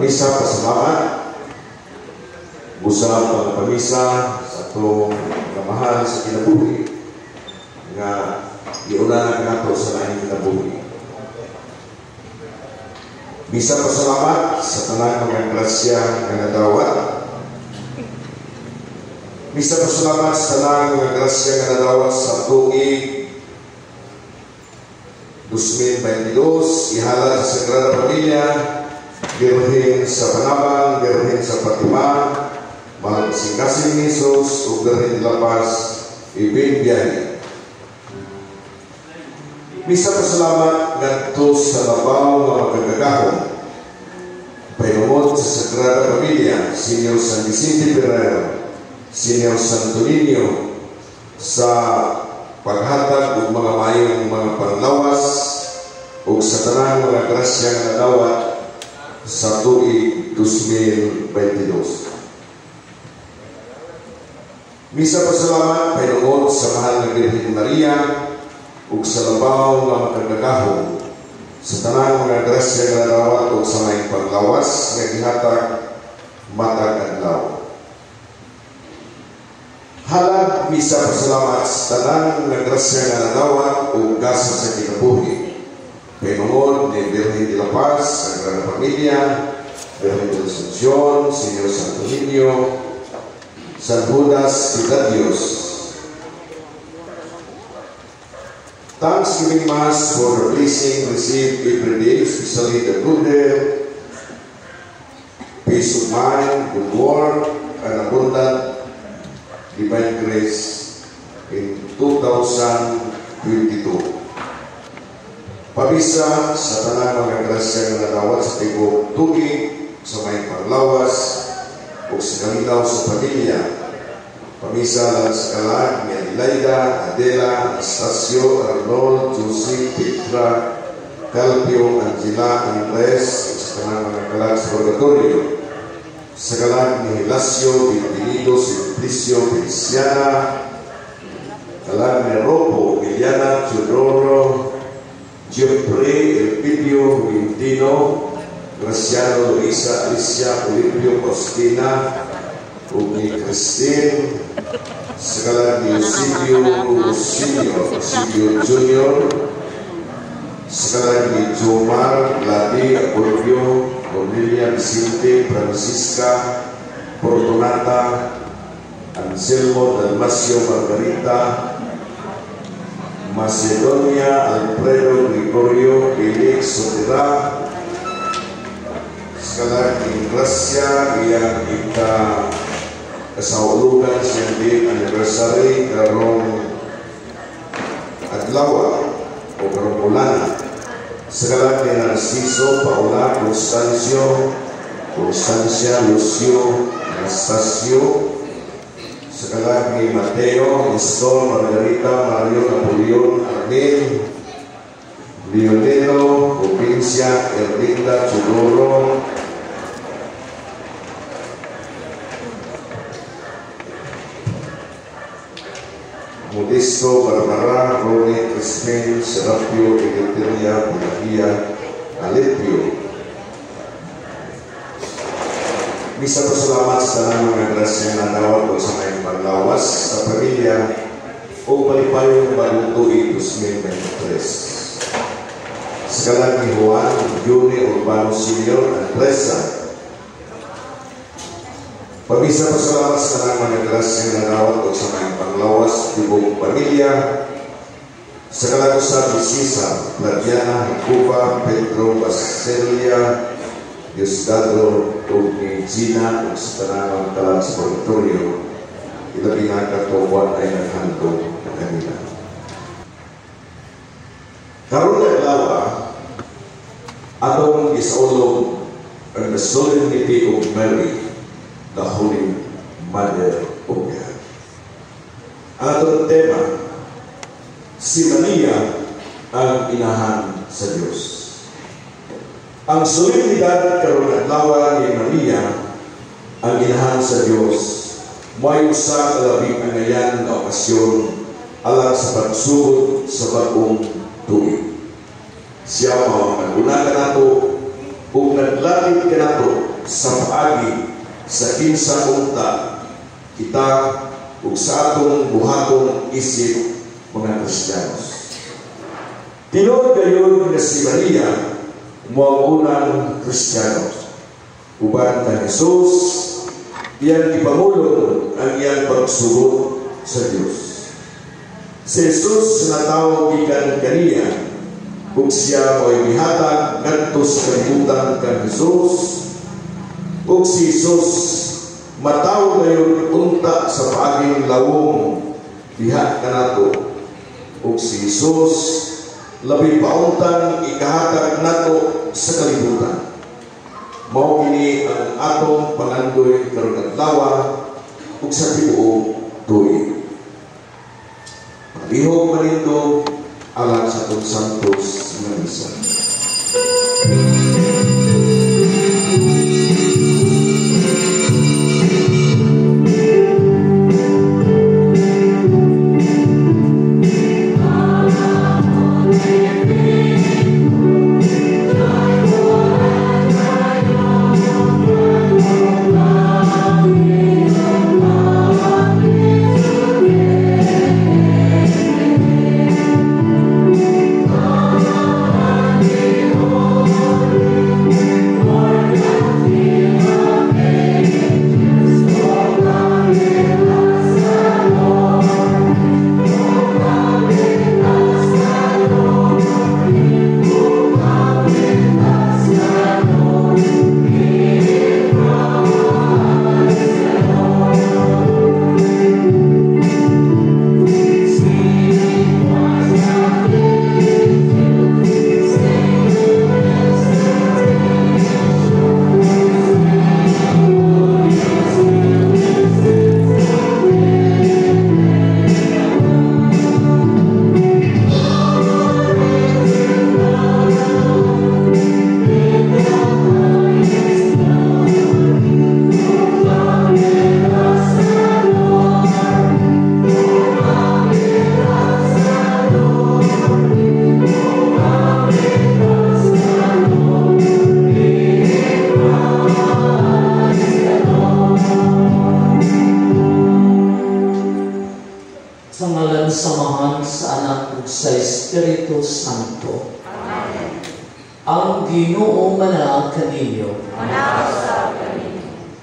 pamisa pasalamat. Usab ang pamisa sa itong kamahal sa kinabuhi nga iuna na nato sa laing kinabuhi. Bisa pasalamat sa tanang mga grasya nga nadawat. Bisa pasalamat sa tanang mga grasya nga nadawat sa tuig 2022, ihalad sa Sagrada Familia, Birhen sa Panabang, Birhen sa Fatima, Mahal Kasing Jesus, ug Birhen de la Paz, ibinbiyahe. Bisa pasalamat ngadto sa labaw nga magagahon. Painumot sa Sagrada Familia, Senyor San Vicente Ferrer, Senyor Santo Niño, sa paghatag ug mga mayong mga panglawas ug sa tanang mga grasya nga nadawat sa tuig 2022. Misa pasalamat painungod sa mahal nga Birhen Maria ug sa labaw nga makagagahon sa tanang mga grasya nga nadawat ug sa mayong panglawas nga gihatag matag adlaw. Halad misa pasalamat sa tanang nga grasya nga nadawat ug gasa sa kinabuhi. Painungod ni Birhen de la Paz, Sagrada Familia, Birhen de la Asunción, Senyor Santo Niño, San Judas Taddeus. Thanksgiving Mass for the blessing received every day, especially the good health, peace of mind, good work, and abundant divine grace in 2022. Pabisa sa tanang mga grasya nga nadawat sa tibok tuig sa may panglawas o sa kalilaw sa pamilya. Pabisa lang sa kalag ni Adelaida, Adela, Anastasio, Arnold, Josie, Petra, Calpio, Angela, Andres, sa tanang mga kalag sa purgatorio. Sa kalag ni Hilasio, Bienvenido, Simplicio, Feliciana, kalag ni Robo, Eliana, Teodoro, Geoffrey, Elpidio, Quintino, Graciano, Luisa, Alicia, Olivio, Faustina, ni Christine, sa kalag ni Eusebio Junior, sa kalag ni Jomar, Ladi, Apolio, Cornelia, Vicente, Francisca, Fortunata, Anselmo, Dalmacio, Margarita, Macedonia, Alfredo, Gregorio, Felix, Sotera, sekali in Gracia, yang kita kasaulugan sa din anniversary karong adlaw o karong bulan. Sekali ni Narciso, Paula, Constancia, Lucio, Anastasio, sekali ni Mateo, Estor, Margarita, Mario, Napoleon, Armin, Leonelo, Provincia, Erlinda, Chudoro, Modesto, Barbara, Rone, Crismin, Serapio, Egeteria, Pinagia, Alepio. Bisa pasalamat sa mga grasya na nawat o sa may panglawas sa pamilya o palipayong bagong tuig 2023. Sekali ni Juan, Juni, Urbano Senior, Andresa. Pabisa pasalamat sa mga grasya na nawat o sa may panglawas tibong pamilya. Sekali sa Bisisa, Claudiana, Jacoba, Pedro, Basilia, Diosdado, ni Gina, o sa tanang kalang sa purgatorio, ilabi nga katuwan ay naghandog na kanila. Karoon na ilawa, atong isaulog ang the solemnity of Mary, the Holy Mother of God. Ang atong tema, si Maria ang inahan sa Diyos. Ang solemnidad karon adlaw ni Maria ang inahan sa Dios may usa ka labing angayan na okasyon alang sa pagsugod sa bagong tuig. Siya mao naguna kanato ug naglatid kanato sa paagi sa kinsa unta kita ug sa atong buhaton isip mga Kristiyanos. Tinuod gayon nga si Maria mao unang Kristiyano. Uban kang Jesus, iyang ipamulong ang iyang pagsugod sa Dios. Si Jesus natawag gikan kaniya kung siya mo'y mihatag ngadto sa kalibutan kang Jesus, ug si Jesus matawag gayon unta sa paaging lawom diha kanato, ug si Jesus labi pauntang ikahatag nato sa kalibutan. Mao kini ang atong pangandoy karon adlaw ug sa tibuok tuig. Palihog manindo alang sa atong santos nga misa. Ang Ginoo manaa kaninyo.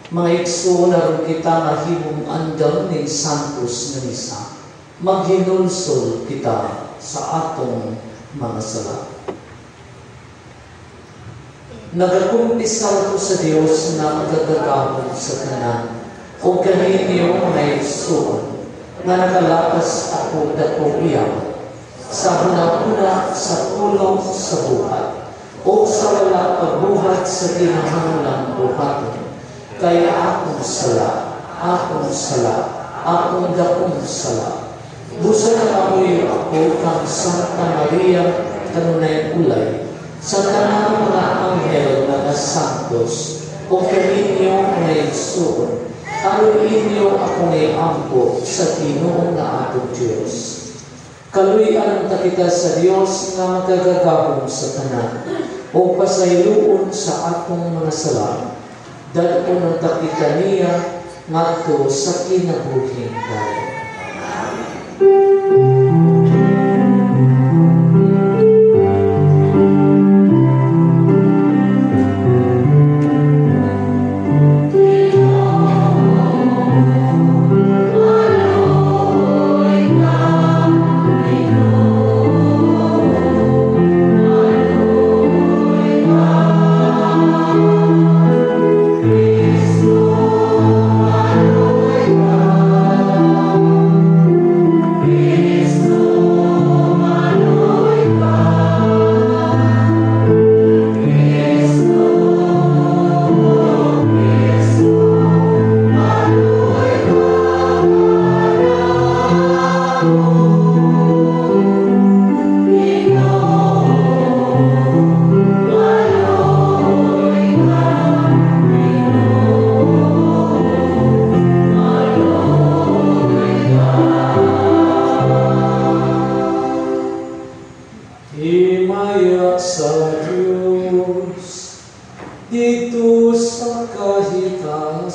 Mga igsoon aron kita mahimong andam ning santos nga misa. Maghinulsol kita sa atong mga sala. Nagakumpisar ko sa Dios na magagagahon sa kanan o kaninyo mga igsoon nga nakalakas ako dako iyaw sa hunahuna sa tulong sa buhat o sa wala pagbuhat sa kinahanglang buhaton. Kaya akong sala, akong dakong sala. Busa na amoy ako kang Santa Maria kanunay ulay, sa tanang mga anghel na santos, o kaninyo na igsoon, aron inyo ako ngay ampo sa Ginoo na atong Diyos. Kaluyan ta kita sa Dios nga magagagahom sa tanan o pasayloon sa atong mga sala. Dadto ng takita niya ngadto sa kinabuhing dayon. Cristo sa kahitasan.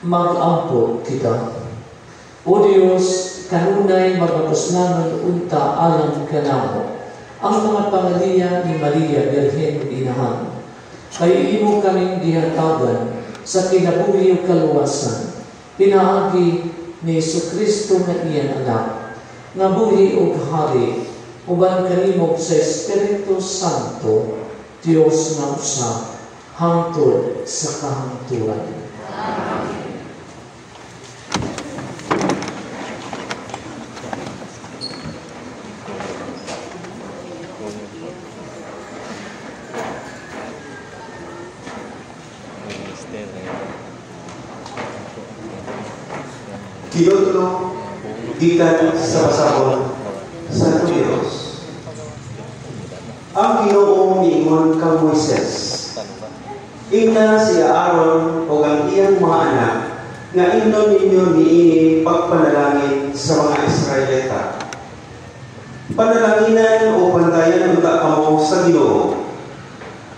Mag-ampo kita. O Diyos, kanunay magapusnanon unta alang kanamo ang mga pangaliya ni Maria Birhen Inahan. Kay imo kaming gihatagan sa kinabuhi ug kaluwasan. Pinaagi ni Jesucristo nga iyang anak, nga buhi ug hari, uban kanimo sa Espiritu Santo, Dios nga usa, hangtod sa kahangturan. Kinutlo, gikan sa pasahon sa Diyos. Ang Ginoo miingon kang Moises, ingna si Aaron o ang iyang mga anak, nga indon ninyo niini pagpanalangin sa mga Israelita. Panalanginan o pantayan unta kamo sa Ginoo,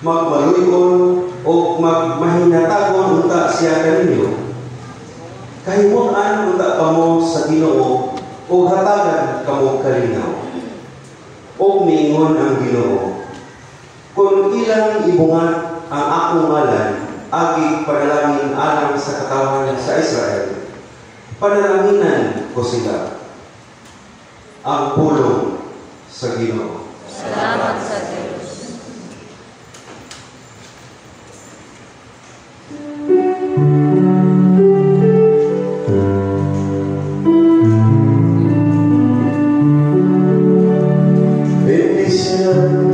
magmaluyon o magmahinatagon unta siya kaninyo. Kahimuan unta kamo sa Ginoo o hatagan kamo kalinaw. O miingon ang Ginoo, kung ilang ibungat ang akong ngalan, agi panalangin alang sa katawan sa Israel, panalanginan ko sila. Ang pulong sa Ginoo. Salamat sa Diyos. Bendición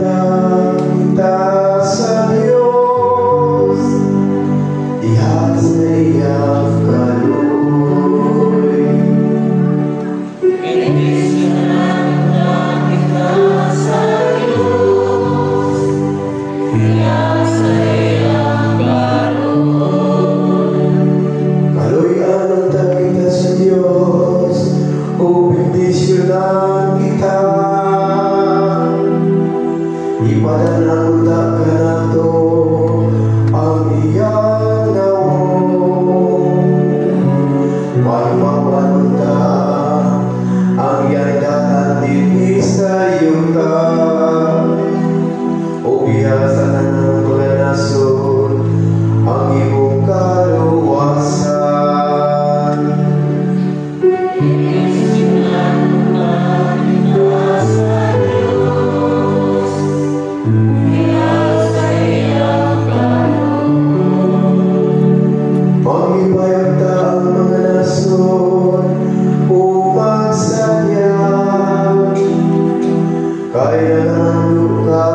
kaya luka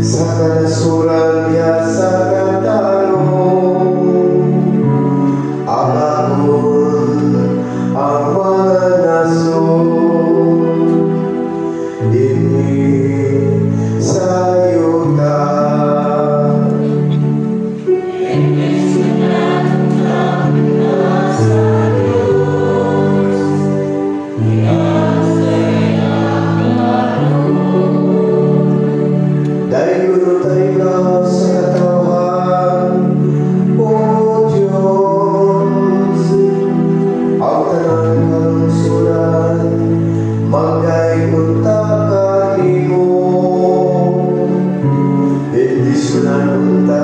sa kanasuran niya sa katarong. Ang akon ang mga nasod dinhi sa yuta. Dayon tayo sa katawan, O Diyos, ang tanan kalungsuran, magkaipunta ka nimo. Bendisyonan unta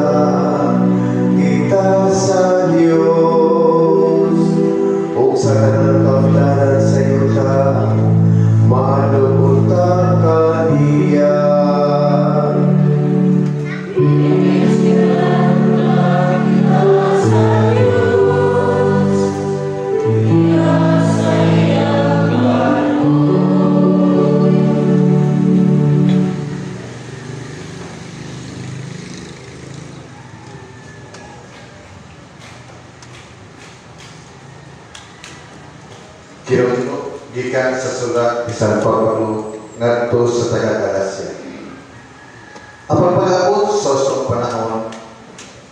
kita sa Diyos, o sa tanan kautanan sa yuta, manupunta ka niya. Kinuno, gikan sa sulat ni San Pablo ngadto sa taga-Galacia. Ang pag-abot sa usong panahon,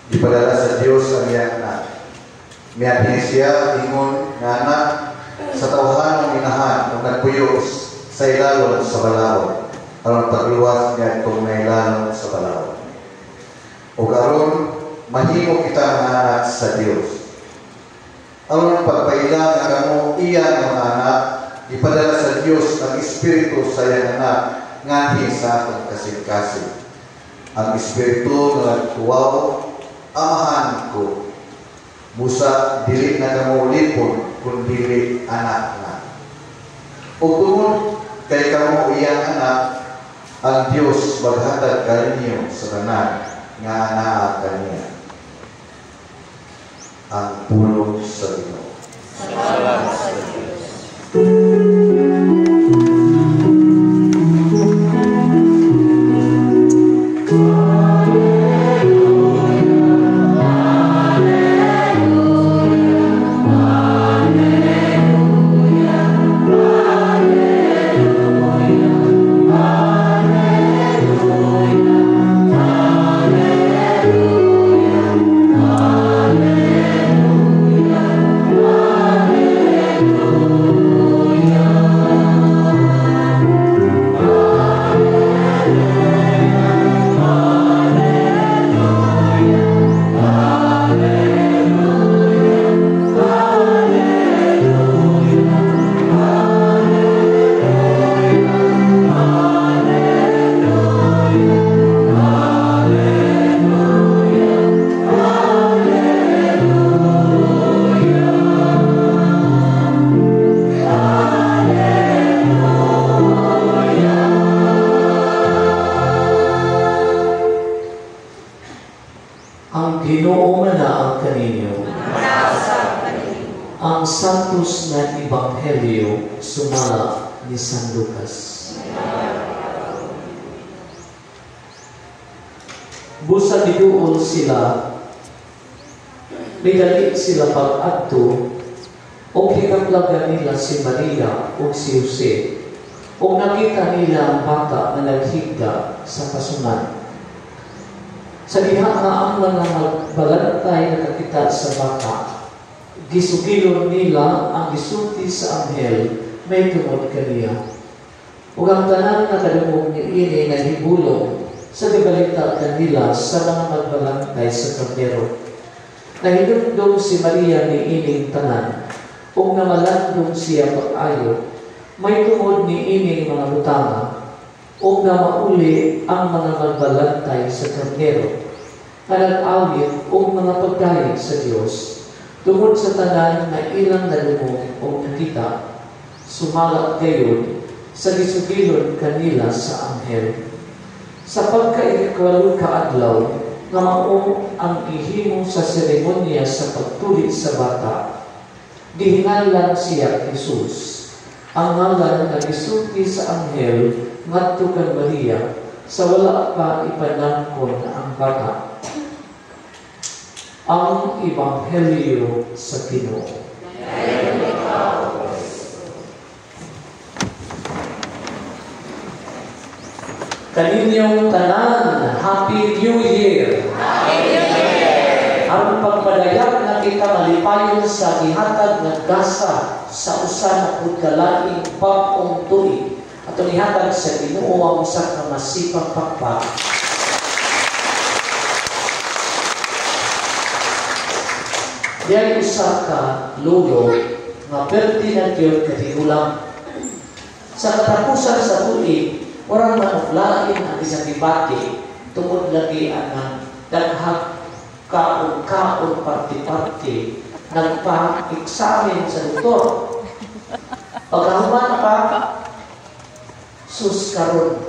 ipadala sa Dios ang iyang anak. Miyahin siya ingon nga anak sa tawhanong inahan o nagpuyos sa ilalong sa balawon, aron pagluwas niya itong nailalong sa balawon. O karon mahimo kita nga anak sa Dios. Aron pagpaila nga kamo iya nga mga anak, ipadala sa Dios ang Espiritu sa iyang anak nganhi sa atong kasing-kasing. Ang Espiritu nga nagtuwaw, amahan ko. Busa dili na kamo lipon kung dili anak na. O tungod kay kamo iyang anak, ang Dios maghatag kaninyo sa tanan nga anak kaniya. Ang pulong sa Ginoo. Salamat sa Diyos. Ang Ginoo na ang kaninyo. Ang santos na Ebanghelyo sumala ni San Lucas. Busa diduol sila, migali sila pag-adto, o kinaplagan nila si Maria o si Jose, o nakita nila ang bata na naghigda sa pasungan. Sa diha nga ang mga magbalantay na kakita sa bata, gisugilon nila ang gisulti sa anghel, may tungod kaniya. Ug ang tanan na kadungog ni ini nga hibulong sa gibalita kanila sa mga magbalantay sa kardero. Nahidugdog si Maria ni ining tanan, ug namalandong siya pag-ayo, may tungod ni ining mga butanga, ug na mauli ang mga magbalantay sa kardero, nag-awit ug mga pagdayeg sa Dios, tungod sa tanan na ilang nalumog o nakita, sumalat gayon sa gisugilon kanila sa anghel. Sa pagka-12 kaadlaw, nga mao ang ihimo sa seremonya sa pagtuli sa bata, gihingalan siya Jesus. Ang ngalan na gisulti sa anghel ngadto kang Maria sa wala pa ipanangkon ang bata. Ang Ebanghelyo sa Ginoo. Kaninyong tanan, Happy New Year! Happy New Year! Ang pagpadayag na kita malipayon sa ihatag ng gasa sa usa na pagkalaing bagong tuig at ihatag sa Ginoo ang usa ka masipag pakpak. Diyan usa ka lulo nga perti na Diyos katigulang. Sa katapusan sa tuig, warang manuflain ang isang debate tungod lagi ang daghang kaon-kaon parti-parti nagpa-examine sa doktor. Pagkahuman pa, sus karon.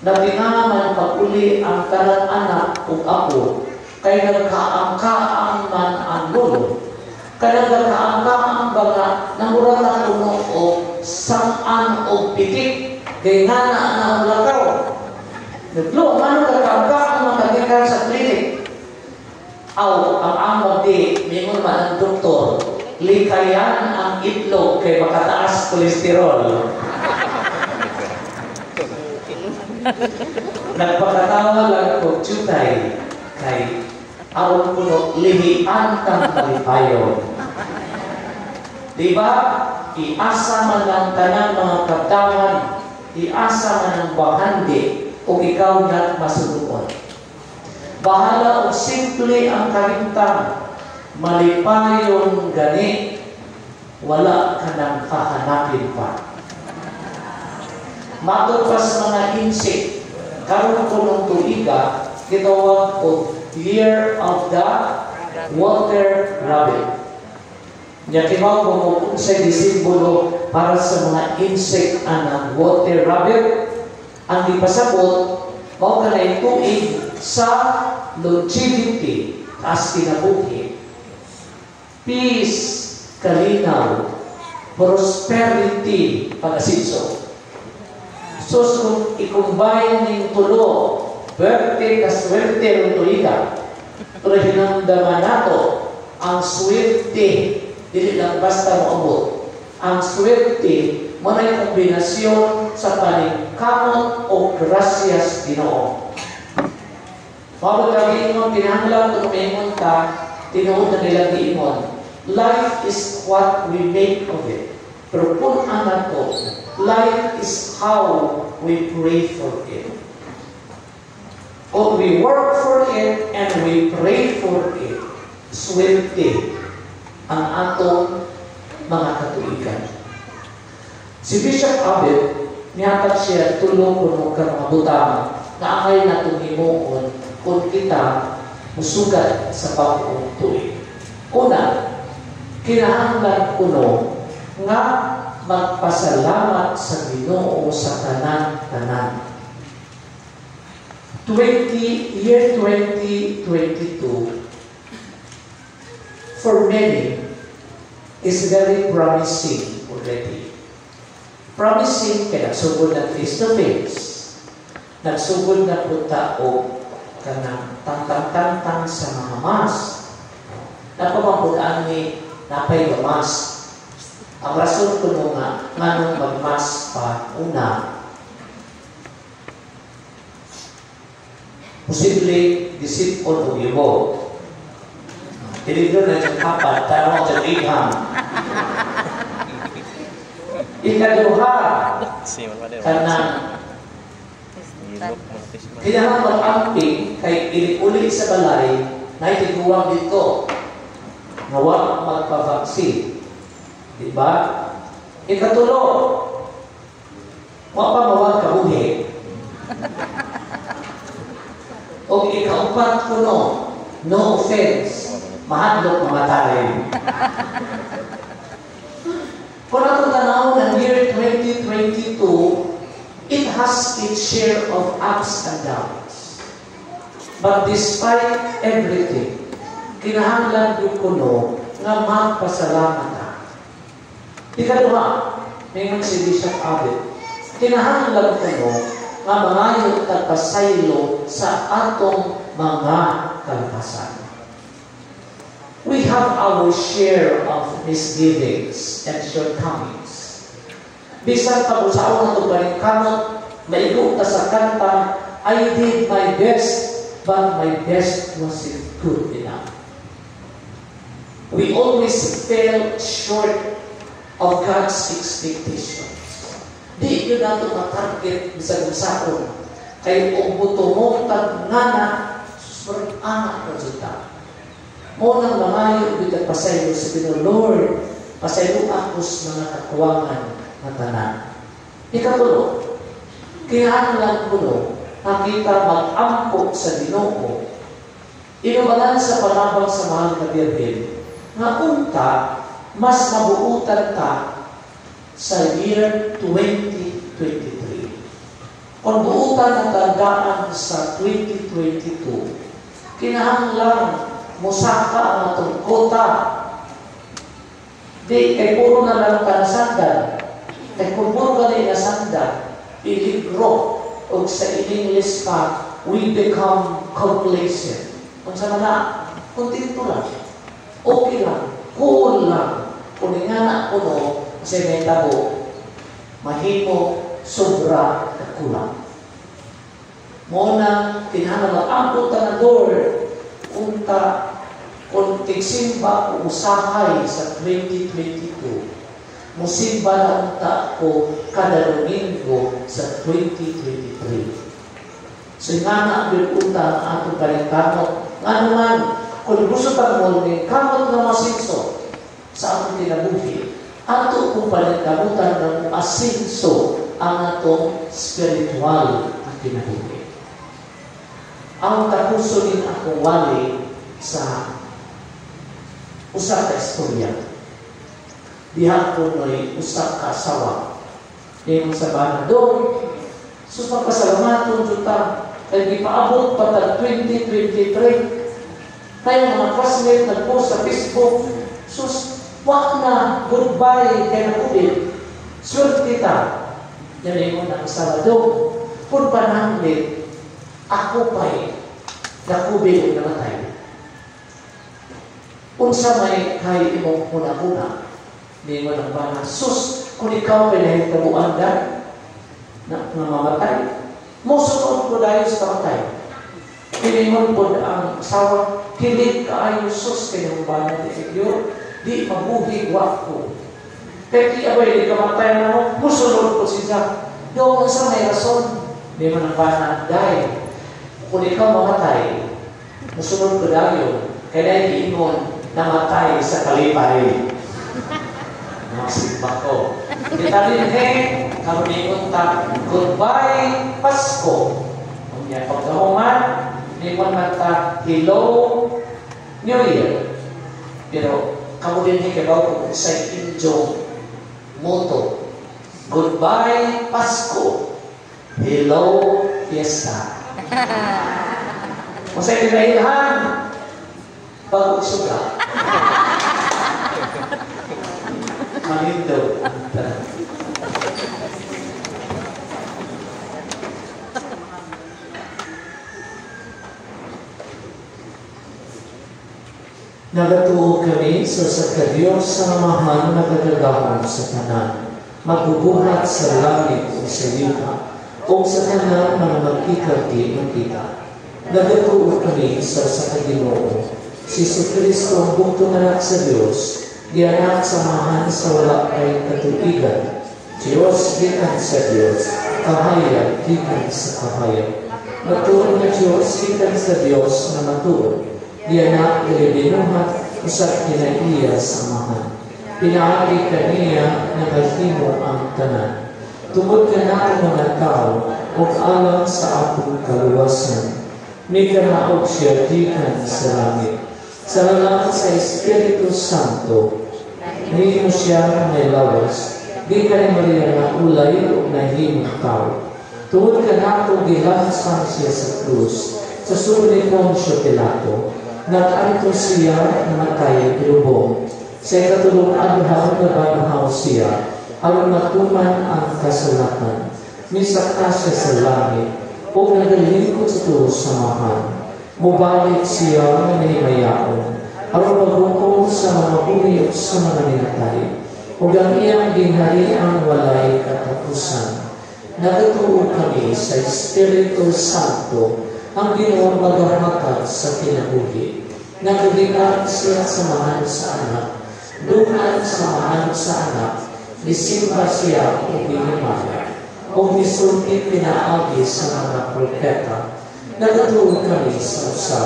Nabingaman pag-uli ang kanang anak o ako kay nagkaang-kaang man ang lolo. Kaya nagkaang-kaang baga namuratan kuno o sang-an o pitik kay nga na ang lakaw. Naglo, ano kakaang-kaang makagikan sa klinik? Aw, ang amag di, mingon man ang doktor, likayan ang itlog kay makataas kolesterol. Nagpakatawa lang ko tutay kay aron kuno lihian kang palipayon. Diba? Iasa man ang tanang mga kaptangan, iasa man ang bahandi, o ikaw na masunuan. Bahala o simple ang kahintang, malipayon gani, wala ka nang hahanapin pa. Matupas mga insik, karon ko ng tuiga, gitawag o Year of the Water Rabbit. Yakimaw mo kung sa disimbolo para sa mga insect ang water rabbit. Ang ipasabot, mao ka na ituig sa longevity as kinabuhi. Peace, kalinaw, prosperity, pag-asinso. So, kung i-combine ng tulo, berte kaswerte ng tuiga, pero hinamdaman nato ang swerte, dili lang basta maabot. Ang swerte, manay kombinasyon sa paningkamot o gracias Ginoo. Mabot lagi ingon, pinahanglang kung maingon ka, tinuod na nilang giingon, life is what we make of it. Pero kung ang to, life is how we pray for it. O we work for it and we pray for it. Swerte ang atong mga katuigan. Si Bishop Abed, nihatag siya tulong kuno ka mga butang na akay natong himuon kung kita musugat sa bagong tuig. Una, kinahanglan kuno nga magpasalamat sa Ginoo sa tanan-tanan. Year 2022 for many is very promising already. Promising kaya nagsugod na face-to-face, nagsugod na punta o kanang tantang-tantang sa mga mas. Napamampulaan ni napay mas. Ang rason ko nung nganong magmas pa una, posible disipon o ibo. Tinignan na yung kapat, tarong sa igham. Ikaduha, kanang kailangan mag-amping kay uli sa balay na itiguwang dito na huwag magpavaksin. Diba? Ikatulo, huwag pa mawag kabuhi. O ikaupat ko no offense, mahadlok mamatay. Kung atong tanaw ng year 2022, it has its share of ups and downs. But despite everything, kinahanglan yung kuno nga magpasalamat ka. Ikaduha, ngayon si Bishop Abed, kinahanglan kuno nga mangayo tagpasaylo sa atong mga kalpasan. We have our share of misgivings and shortcomings. Bisan pag-usaon na ito kamot, maigo ka sa kanta, I did my best, but my best wasn't good enough. We always fell short of God's expectations. Di yun nato matarget sa gusaon. Kaya kung butumong tag-ngana, susunod anak na juta. Munang mangayo bigat pasaylo sa Pino, Lord, pasaylo ako sa mga katuwangan na tanan. Ikatulo, kinahanglan kuno nakita mag-ampo sa Ginoo. Inubalan sa panabang sa mahal na Birhen, nga unta, mas mabuutan ka sa year 2023. Kung buutan ang tandaan sa 2022, kinahanglan musaka ang atong kota. Di, kay puro na lang ka nasandan. Kay kung puro ka na nasandan, ilibro, o sa in-English pa, we become complacent. Kung sa mga, kontento lang. Okay lang. Cool lang. Kung nga na kuno, kasi may tabo, mahimo, sobra, at kulang. Muna, kinahanglan ang putanador, unta, kung tigsimba o usahay sa 2022, musimba na unta ko kada Domingo sa 2023. So nga na ang unta ang atong kalintamot. Nga naman, kung gusto pa mo ng kamot na masinso sa atong kinabuhi, ato kung palintamutan ng asinso ang atong spiritual na kinabuhi. Ang tapuso din akong wali sa usa ka istorya. Diha ko no'y usa ka asawa. Ngayon sa banador, sus magpasalamaton juta, kaya gipaabot pa tag 2023. Kaya mga classmate nag-post sa Facebook, sus, wak na, goodbye, kaya nakubit. Swerte kita. Yan mo ng Sabado. Kung pananglit, ako pa'y nakubit o namatay. Unsa may kay imong kuna-kuna, hindi mo nang bana, sus, kung ikaw pinahitabuan na mamatay, musunod ko dahil sa kamatay. Kiningon po ang asawa, kilig kaayo sus, kanyang bana ni Sigyo, di mabuhi ko. Kaya di abay, di kamatay na mo, musunod ko siya. Doon sa may rason, hindi mo nang bana, dahil kung ikaw mamatay, musunod ko dahil, kaya iingon, namatay sa kalipay. Magsimba ko. Kita din, kami unta, goodbye, Pasko. Kung yan, pagkahuman, niyon mata, hello, New Year. Pero, kamo din kabaw kung sa inyo moto, goodbye, Pasko. Hello, Fiesta. Kung sa inilhan, bago suga. Malindaw. Nagatuo kami sa Diyos sa mahal na kagagahon sa tanan, magbubuhat sa langit o sa yuta, o sa tanan mga magkikati-magkita. Nagatuo kami sa Ginoo, si Kristo ang bugtong anak sa Diyos, dianak samahan sa wala kay katuigan, Diyos gikan sa Diyos, kahayag gikan sa kahayag. Matuon na Diyos gikan sa Diyos na matuon, dianak galibinuhat, usap kinaiya samahan. Pinaagi kaniya na mahimo ang tanan. Tungod ka na mga tao, o alam sa atong kaluwasan. May kanaog siya gikan sa langit. Salamat sa Espiritu Santo, hindi mo siya may lawas, di ka rin Maria na ulay o nahimong tao. Tuwod ka na ito gilahasan siya sa krus, sa sulit ng siya Pilato, nag-anto siya na matay kilubong, sa ikatulong adhaw na banahaw siya, alam matuman ang kasalatan, misaka siya sa langit, o nagalingkod sa tulos samahan. Mubalik siya ng hinimayaon, aron paghukom sa mga buri o sa mga ninatay, o ang iyang ginhariang walay katapusan. Nagatuo kami sa Espiritu Santo, ang ginawang maghahatag sa kinabuhi. Nagalikat siya samahan sa anak, dungan samahan sa anak, nisimba siya o binimaya, o nisulti pinaagi sa mga propeta. Nagatuo kami sa usa,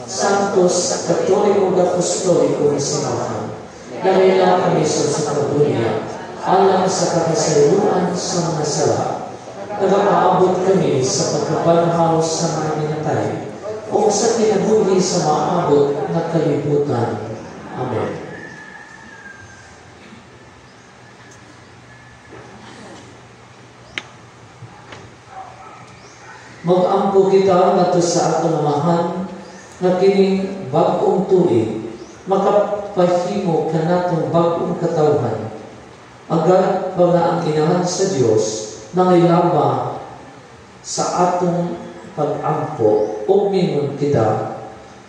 Santos, Katoliko at Apostoliko na simbahan. Nagayala kami sa kabunya, alang sa kakasayuan sa mga sala. Nagapaabot kami sa pagkabanhaw sa mga minatay, o sa kinabuhi sa maabot na kalibutan. Amen. Mag-ampo kita nato sa atong amahan na kining bag-ong tuig, makapahimo ka natong bag-ong katawhan. Agad ba nga ang inahan sa Diyos nangilaba sa atong pag-ampo o mingon kita,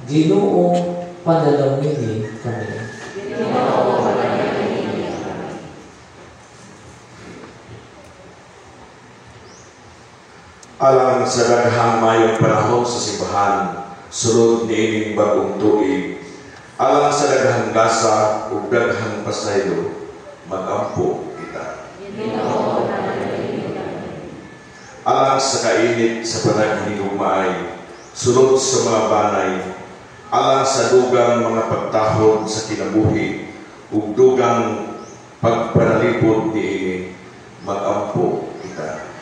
Ginoong panalangini kami. Alang sa daghang mayong panahon sa simbahan, sulod niining bagong tuig, alang sa daghang gasa ug daghang pasaylo, mag-ampo kita. Alang sa kainit sa panaghinigugmaay, sulod sa mga banay, alang sa dugang mga pagtahod sa kinabuhi, ug dugang pagpanalipod niini, mag-ampo kita.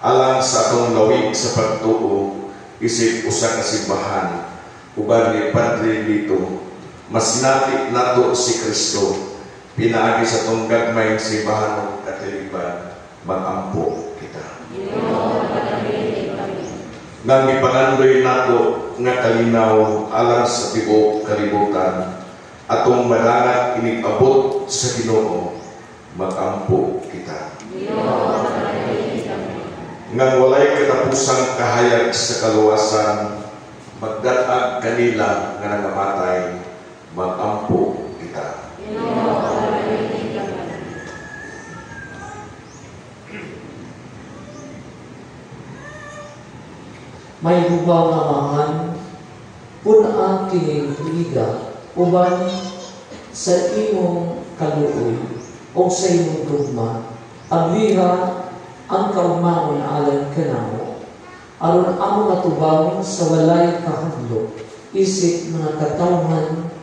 Alang sa atong lawig sa pagtuo, isip usa ka simbahan, uban ni Padre dito, mas nati nato si Kristo, pinaagi sa atong gagmayng simbahan ng katilipan, mag-ampo kita. Nang ipangandoy nato nga kalinaw alang sa tibuok kalibutan, atong malangat inipabot sa Ginoo, mag-ampo kita. Nang walay katapusang kahayag sa kaluwasan, magdatag kanila nga nangamatay, mag-ampo kita. May bubaw nga mangan, punaan kining tuiga, uban sa imong kaluoy, o sa imong tugma, agliha ang kaugmaon alang kanamo, aron amo matubang sa walay kahadlok, isip mga katawhan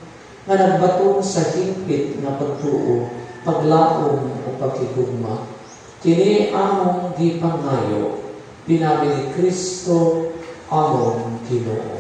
nga nagbatong sa higpit nga pagtuo, paglaom o pagkigugma. Kini among gipangayo, pinabi ni Kristo among Ginoo.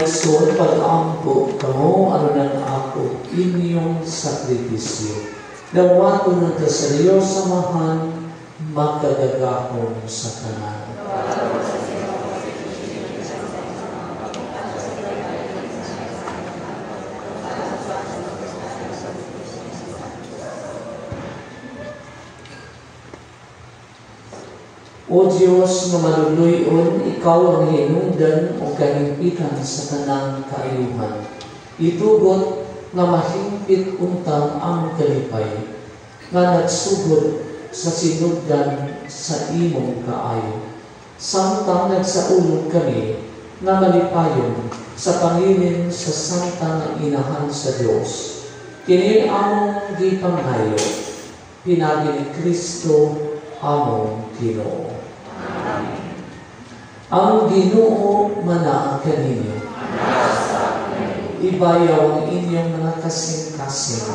igsoon pag-ampo kamo ano ng ako inyong sakripisyo. Dawato na ta sa Diyos samahan magkagagahon sa tanan. O Diyos na maluluyon, Ikaw ang hinungdan o kahimpitan sa tanang kaayuhan. Itugot na mahimpit untang ang kalipay, nga nagsugod sa sinugdan sa imong kaayo. Samtang nagsaulog kami, na malipayon sa pangilin sa santa na inahan sa Diyos. Kini among gipanghayo, pinagi ni Kristo among Ginoo. Ang Ginoo manaa kaninyo. Ibayaw ang inyong mga kasing-kasing.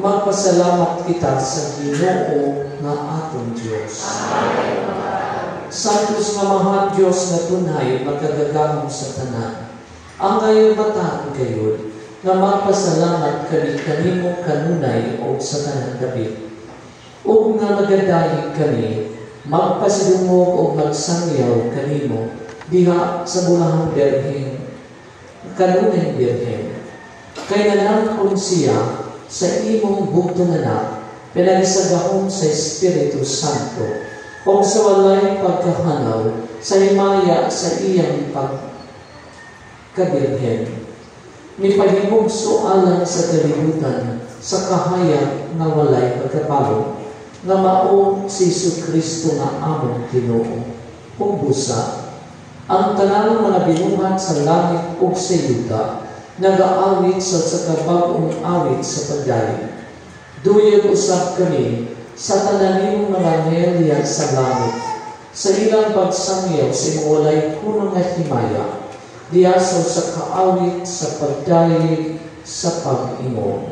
Magpasalamat kita sa Ginoo nga atong Diyos. Santos nga mahal Diyos na tunay magkagagahong sa tanan. Ang ngayon bataan kayo na magpasalamat kami kanimo kanunay o sa tanan David. O nga magadahin kami magpasidungog o magsangyaw kanimo diha sa bulahang berhen kanunay berhen kay nanangkon siya sa imong bugtong anak pinagisagahon sa Espiritu Santo o sa walay pagkahanaw sa himaya sa iyang pagkabirhen mipahimugso alang sa kalibutan sa kahayag na walay pagkapalo nga mao si Jesu-Kristo nga among Ginoo. Kung busa, ang tanang mga binuhat sa langit o sa yuta, nag-aawit sa kabagong awit sa pagdali. Duyag usap kami sa tananimong mga ngelya sa langit, sa ilang pagsangyaw sa walay punong nga himaya, diasaw sa kaawit sa pagdali sa pag-ingon.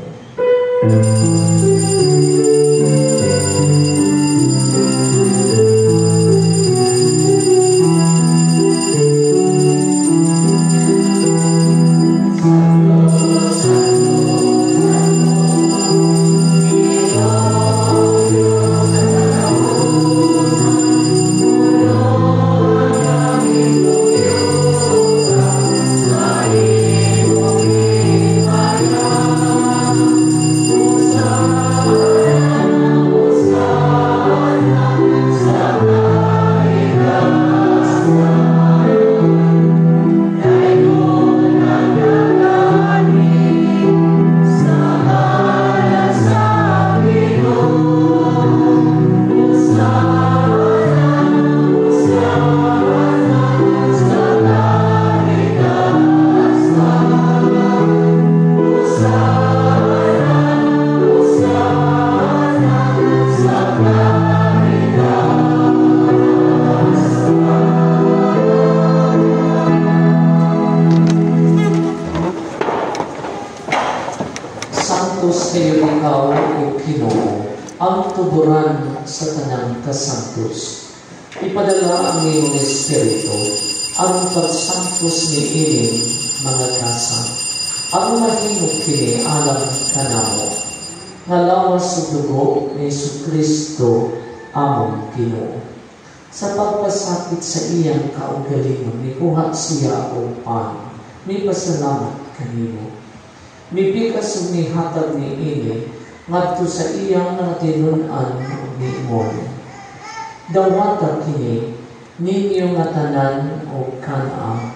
Santos kayo ikaw o Ginoo, ang tuburan sa tanang kasantos. Ipadala ang iyong Espiritu, ang pagsantos ni ining mga kasa, ang mahimog kini alam kanamo, nga lawas sa dugo ni Jesu-Kristo among Ginoo. Sa pagpasakit sa iyang kaugalingon, nikuha siya o pan, may pasalamat kanimo. Mipikas o mihatag ni ini, ngadto sa iyang natinunan ni Imon. Dawata kini, ninyo nga tanan o kana,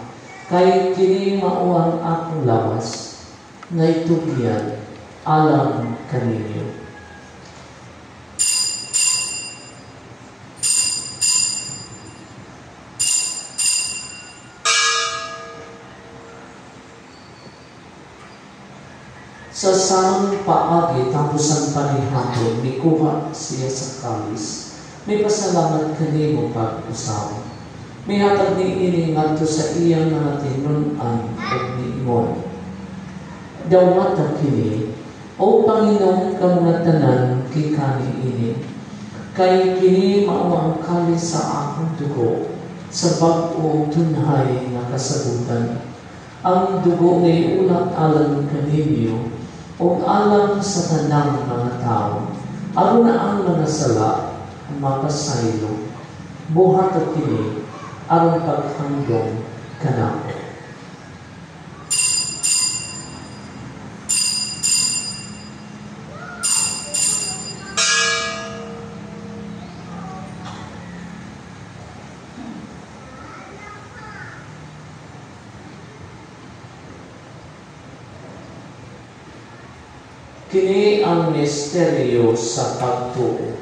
kay kini mauang akong lawas, nga itugyan, alam kaninyo. Sa samang paagi tapos ang panihapon, mikuha siya sa kalis. May pasalamat kanimo pag-usaw. May hatag ni ini ngadto sa iyang mga tinunan o niingon. Dawata kini, o Panginoon kamunatanan kikani ini, kay kini mao ang kalis sa akong dugo, sa bag-o tunhay nga kasabutan. Ang dugo ngay ulat alang kaninyo o alang sa tanang mga tao. Aro na ang mga sala makasaylo. Buhat at kini aron paghanggong kanako. Kini ang misteryo sa pagtuo.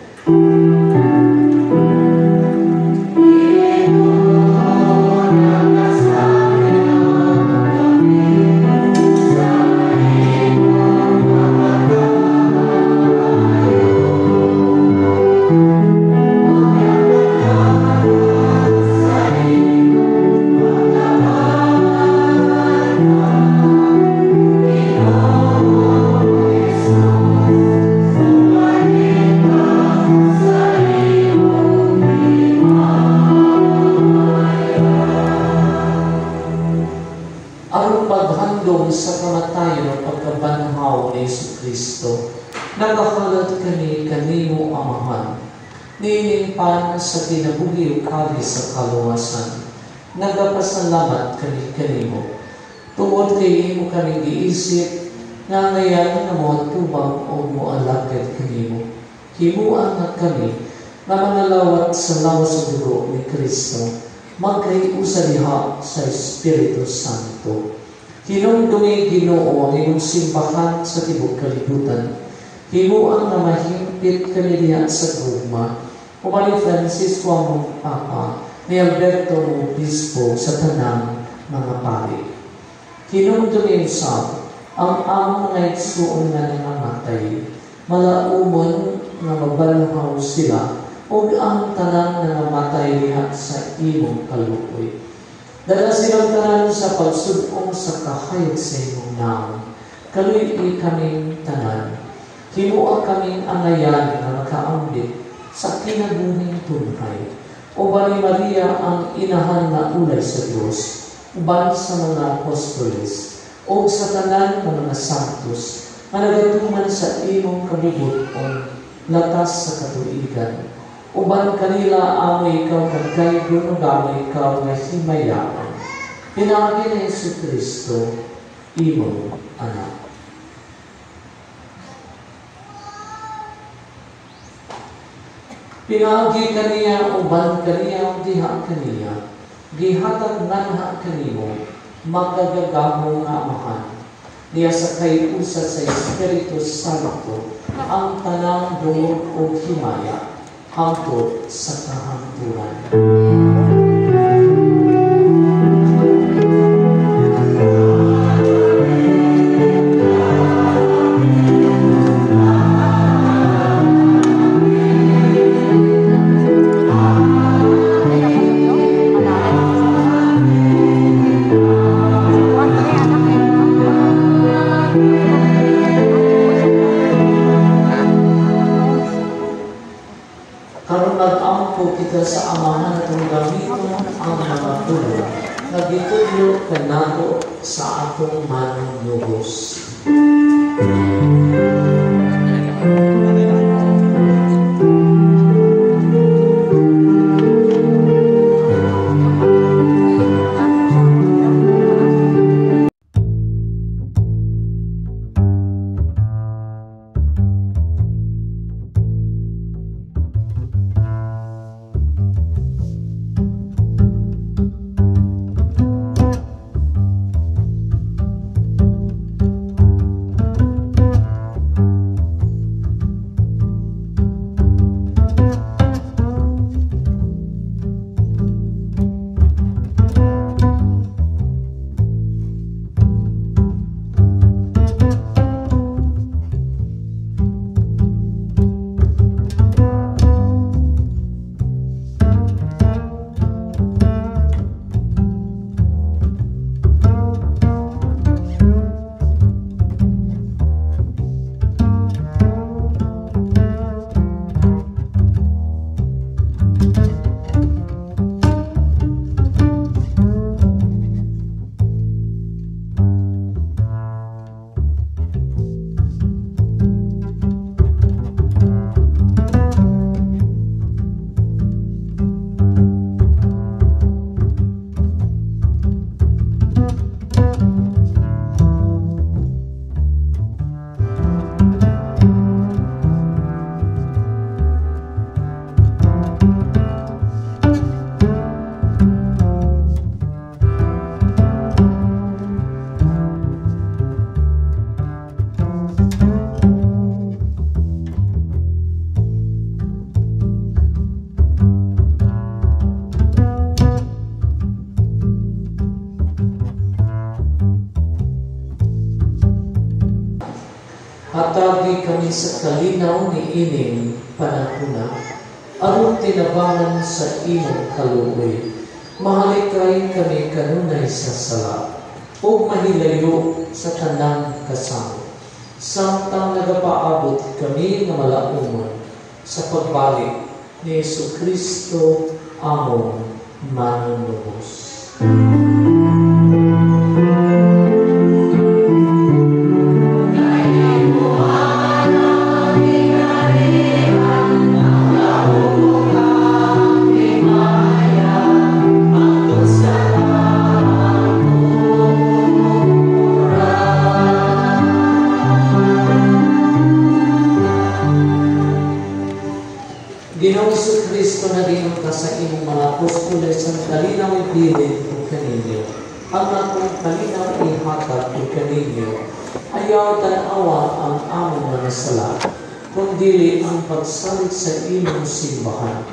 Sa kamatayon o pagkabanhaw ni Jesucristo, nagakalat kami kanimo amahan, nilimpan sa kinabuhi kami sa kaluwasan, nagapasalamat kami kanimo. Tungod kay imo kami giisip, nga ngayon na mo tubang o moalagad kanimo. Himuan na kami na manalawat sa lawas sa dugo ni Kristo, magkaiusa diha sa Espiritu Santo. Hinumdumi Ginoo ang iyong simbahan sa tibok kalibutan. Himuang na mahimpit kami diha sa gugma. Umali Francisco ang Papa, ni Alberto ang Obispo sa tanang mga pari. Hinumdumi sa ang among mga igsuon nga nangamatay. Malaumon nga mabalhaw sila o ang tanang nangamatay diha sa imong kaluoy. Dala silang tanan sa pagsudong sa kahayag sa imong naon. Kaluy kaming tanan. Himuang kaming angayan na makaambit sa kinabuhing tunhay. Uban ni Maria ang inahan na ulay sa Diyos. Uban sa mga apostoles. O sa tanan ng mga santos. Managatuman sa imong kabubuton. Latas sa katuigan. Uban kanila amoy ikaw nagkaigo ng amoy ikaw na himayaan. Pinagi na Jesucristo, imong anak. Pinagi kaniya, uban kaniya, diha kaniya, gihatag nanha kanimo, magagagamo nga amahan. Niya sa kayusa sa Espiritu Santo, ang tanang dumog o himaya, hangtod sa kahangturan. Sa amahan at gamiton ang mga puno na gitudlo kanado sa atong manunubos. sa kalinaw ni ining panahuna, aron tinabangan sa imong kaluoy. Mahalikay kami kanunay sa sala, o mahilayo sa tanang kasama. Samtang nagapaabot kami nga malaumon sa pagbalik ni Jesucristo among manunubos. Ginoong Jesucristo na ginunta sa imong mga apostoles ang kalinaw ibilin o kaninyo. Ang akong kalinaw ihatag o kaninyo, ayaw tanawa ang among mga sala, kundi ang pagsalit sa imong simbahan,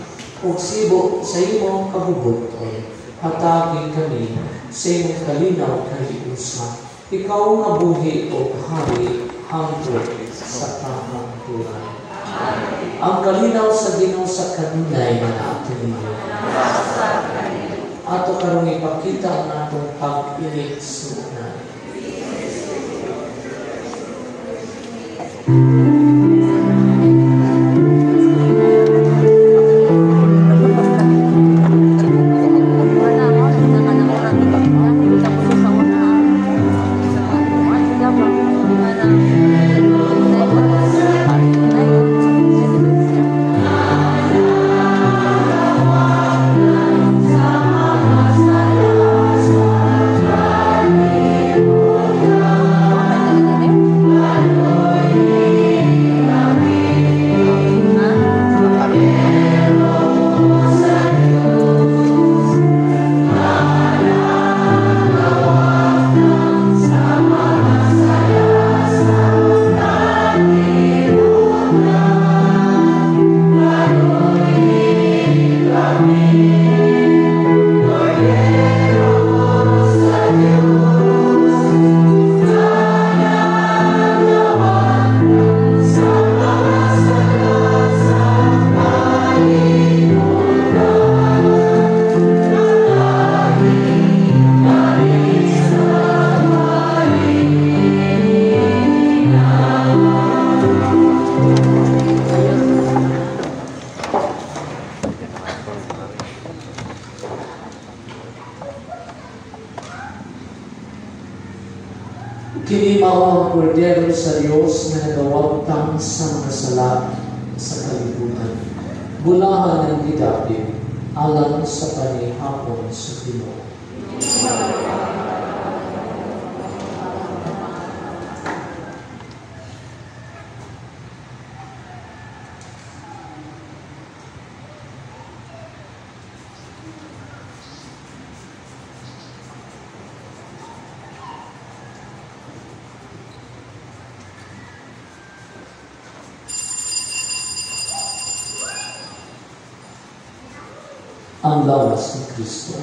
o sibo sa imong kabubuton, hatagi kami sa imong kalinaw kahiusan. Ikaw nga buhi o hari hangtod sa kahangturan. Ang kalinaw sa Ginoo sa kanunay nga naato ninyo. Ato karong ipakita ang atong pag-inig sunan. Kini mao ang kordero sa Dios na nagawagtang sa mga sala sa kalibutan. Bulahan ng gidapit alang sa panihapon sa Ginoo. Ang lawas ni Kristo.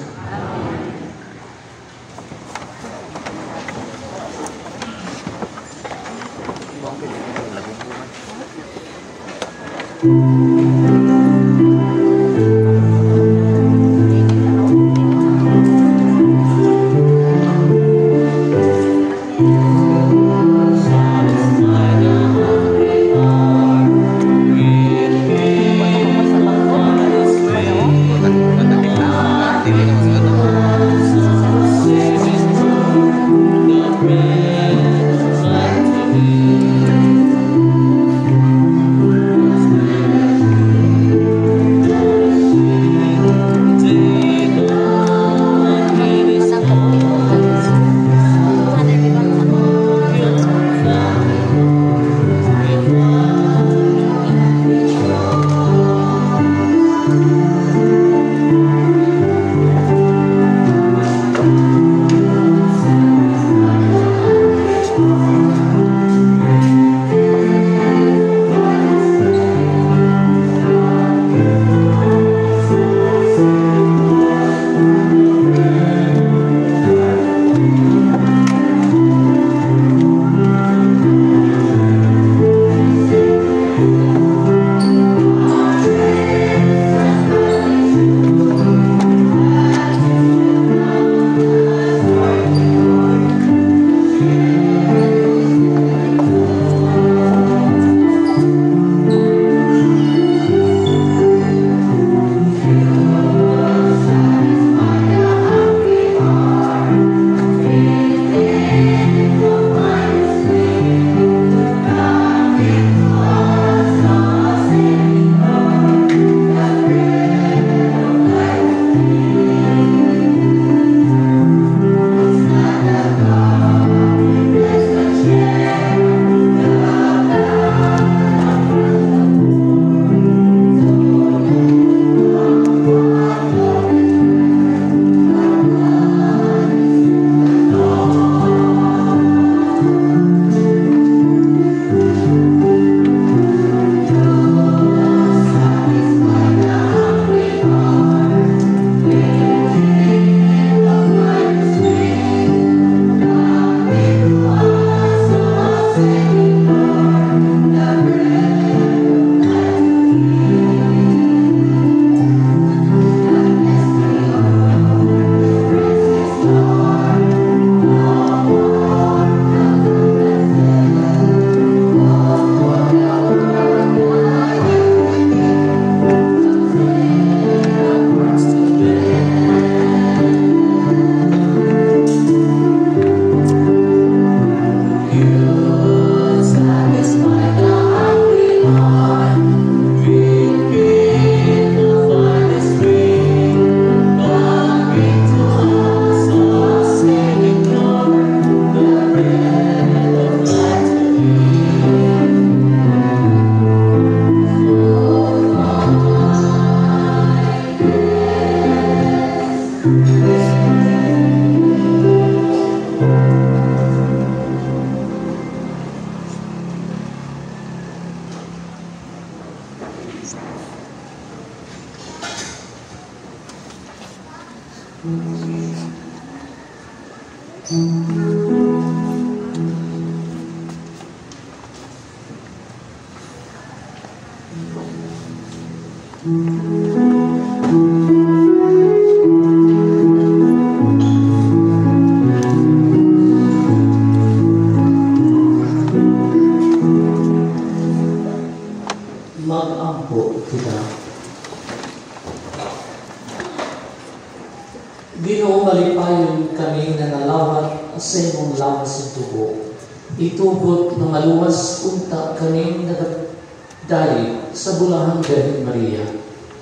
Mag-ampo kita. Ginoo, malipayon kami na nalawat sa imong lawas ng tubo. Itubot ng maluwas unta kami nagdalig sa bulahang Birhen Maria,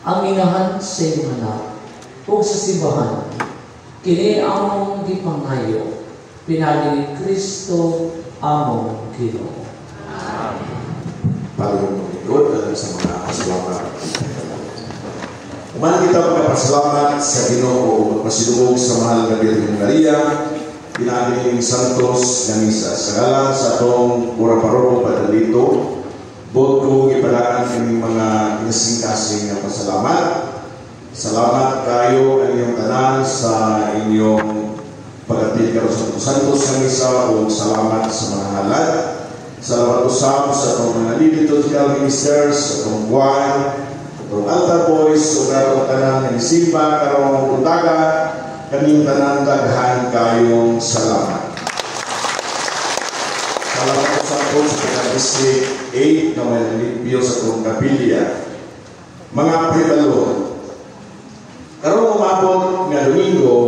ang inahan sa imong anak, o sa simbahan. Kini among gipangayo, pinagi ni Kristo among Ginoo. Paling Lord, dalam sa mga kasalamat. Uman kita magpapasalamat sa Ginoo, magpasidugog sa mahal na Birhen Maria, pinagiling Santos na misa. Sa ngalan sa atong mura paroko padalito, bot ko ipadaan kami mga inasing-kasing na pasalamat. Salamat kayo ang inyong tanan sa inyong pag-atil karon sa Santos na misa, o salamat sa mga halad. Salamat usap sa itong mga liturgical ministers, sa itong buwan, itong altar boys, o karong tanan na isimba, karong puntaga, kaming tanan daghan kayong salamat. Salamat usap po sa District 8 na may nalipyo sa itong kapilya. Mga pribalo, karong umabot nga Domingo,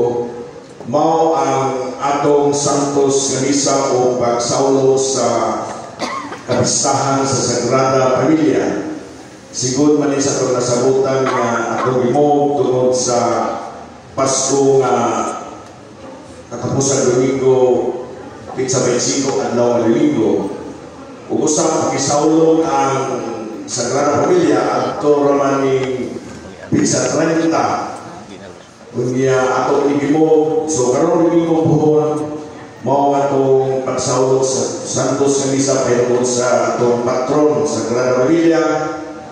mao ang atong Santos nga misa o pagsaulo sa kapistahan sa Sagrada Familia. Sigud man sa itong nasabutan nga atong imog tungod sa Pasko nga katapusan Domingo, pizza 25 adlaw nga Domingo. Ug usab pakisaulog ang Sagrada Familia adto raman ni pizza 30. Kunya ato igimog, so karon Domingo pohon mao atong pagsaulo sa Santos nga misa payon sa atong patron sa Sagrada Familia.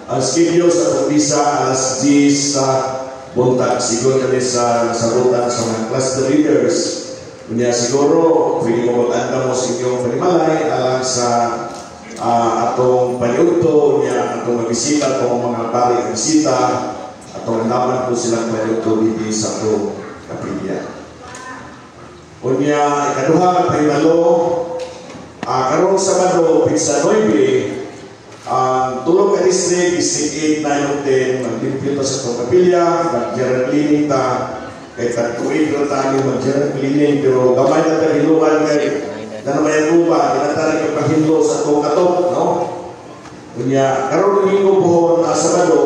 Ang schedule sa atong misa alas 10 sa buntag. Siguro kami sa sarutan sa mga cluster leaders. Kunya siguro pwede mo mag-anda mo sa inyong panimalay alang sa atong paniudto niya, atong magbisita kung mga pari ang bisita, atong naman po silang paniudto dito sa atong kapilya. Kunya ikaduha nga pahimalo, karong Sabado, pizza 9, ang tulong ka district, District 8, 9, 10, maglimpyo ta sa itong kapilya, mag-general cleaning ta, kahit tagtuig na tayo mag-general cleaning, pero gamay na tayo hiluan kay na naman yung uba, tinatari ka paghinlo sa itong katok, no? Kunya, karong Domingo po na Sabado,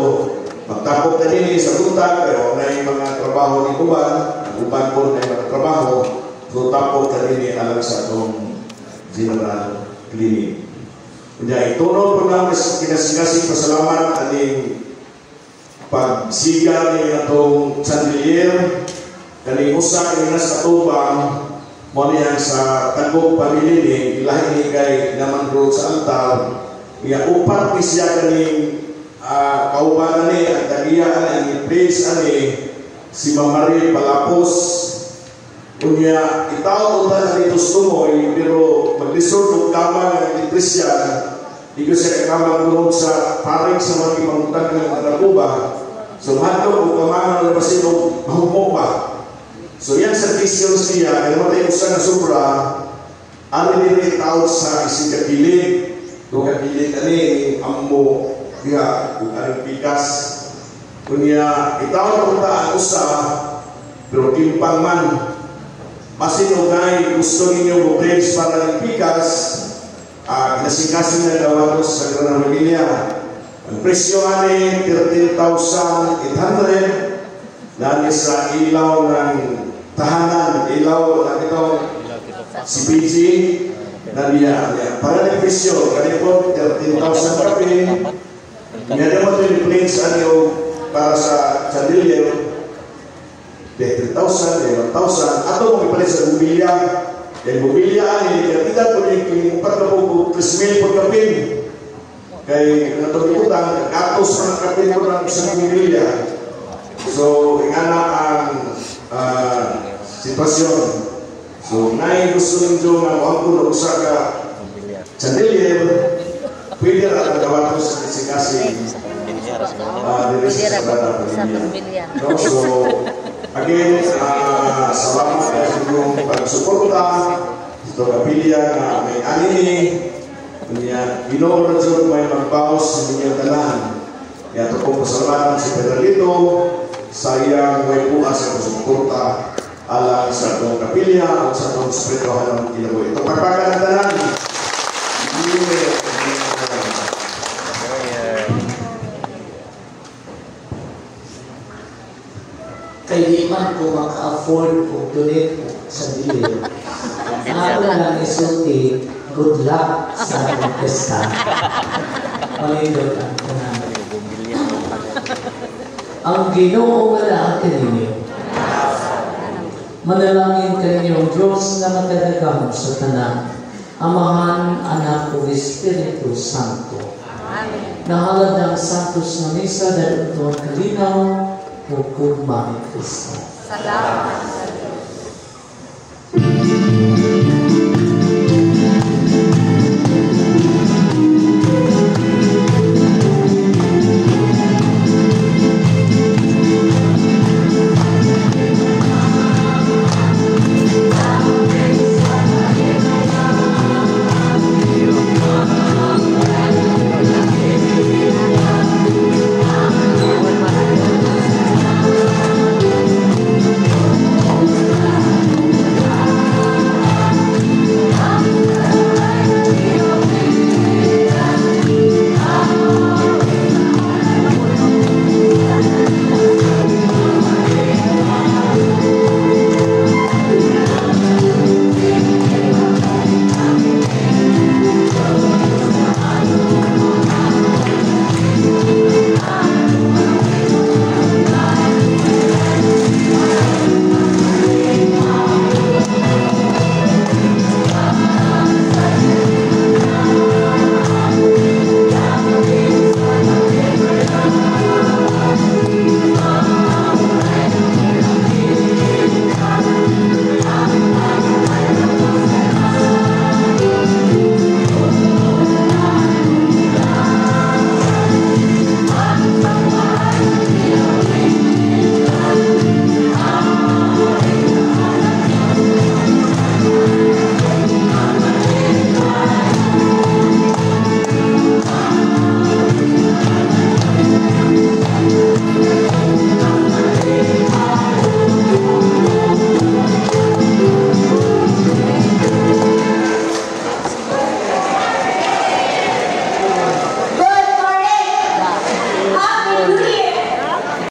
magtapok na din sa buntag, pero na yung mga trabaho ni uban, ang uban po na yung mga trabaho, so tapos kanini alam sa itong general cleaning. Kaya itunod po namin kinasigasing pasalamat aning pagsiga ni itong chandelier, kaning usa kini nasa tubang, mo niyang sa tagong pamilya ilahi ni kay naman road sa altar, iya upat ni siya kaning kaubanan ni ang tagiya ni praise ani si Mamari Palapos. Kunya itaw unta na dito sumoy, pero maglisod og kama nga elektrisyan, di ko siya kakamang doon sa paring sa mga ipangutan ng Arabuba. So mahalo o kamangan na basin o mahumok pa. So yan sa vision siya, kaya matay usa na sobra, ano nila itaw sa ising kapilig, o kapilig ani ammo diha kung anong pikas. Kunya itaw na unta ang usa, pero timpang man. Masin o gay gusto ninyo mag-praise para ng pikas, kinasikasin na gawanos sa Sagrada Familia. Ang presyo ani 13,800 na sa ilaw ng tahanan, ilaw na itong si PG na niya. Para ng presyo, kanipon 13,000 kape. Ngayon mo ito yung plates para sa chandelier. 10,000, 11,000, ato mo ipalit sa bubilya. Yung bubilya ani, katigan po yung 4,000 po kapin. Kay natututang, katos ng kapito ng isang pamilya. So, ingana ang sitwasyon. So, naay gusto ninyo nga wag ko na usa ka chandelier, pwede na ang gawa ko sa kisikasi diri sa pamilya. No? So, again, salamat sa inyong pagsuporta sa kapilya na may anini. Kanya, Ginoo na dyan may magpaos sa inyong tanan. Kaya ito pong pasalamatan si Pedrito sa iyang may bukas sa pagsuporta alang sa itong kapilya at sa itong spiritual ng kinabuhi. Itong pagpakan ng tanan. Kaya di man ko maka-afford o donate ko sa bilyo. Ako lang isulti, good luck sa ating pesta. Malindot ang tanan. Ang Ginoo wala ang ninyo. Manalangin kayo, Diyos na matadagam sa tanan, Amahan, Anak o Espiritu Santo. Nahalad ang Santos na Misa dahil ito ang kalinaw o kugma ni Kristo. Salamat.